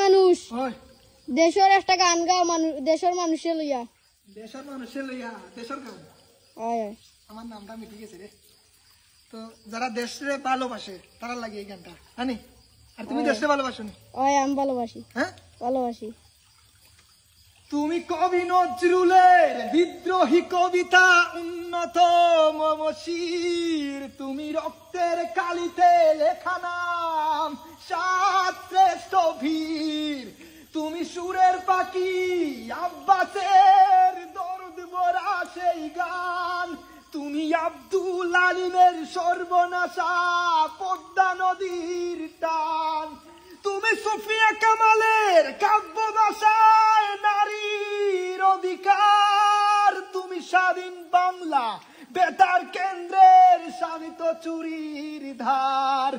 মানুষ দেশের একটা গান গাও, দেশের মানুষের লইয়া। দেশের মানুষের লইয়া দেশের গান? আমার নামটা মিটে গেছে রে। তো যারা দেশে ভালোবাসে তারা লাগে এই গানটা, জানি। আর তুমি দেশে ভালোবাসো নি? আমি ভালোবাসি। হ্যাঁ, ভালোবাসি। তুমি কবি নজরুলের বিদ্রোহী কবিতা উন্নত মমশির, তুমি রক্তের কালিতে লেখা নাম সাত শ্রেষ্ঠ বীর, তুমি সুরের পাখি আব্বাসের দরদ ভরা সেই গান, তুমি আব্দুল আলিমের সর্বনাশা পদ্মা নদীর টান, তুমি সুফিয়া কামালের কাব্য ভাষায় নারীর অধিকার, তুমি স্বাধীন বাংলা বেতার কেন্দ্রের শানিত চুরির ধার,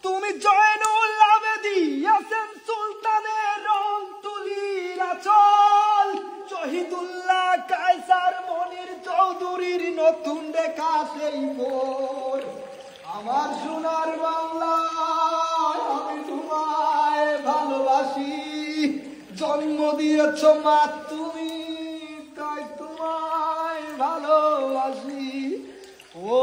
তুমি জয়নুল আবেদিন সুলতানের রং তুলির আচল, শহীদুল্লাহ কায়সার মনির চৌধুরীর নতুন দেখা সেই ভোর, আমার সোনার বাংলা আমি তোমায় ভালোবাসি, জন্ম দিয়েছ মা তুমি তাই তোমায় ভালোবাসি। ও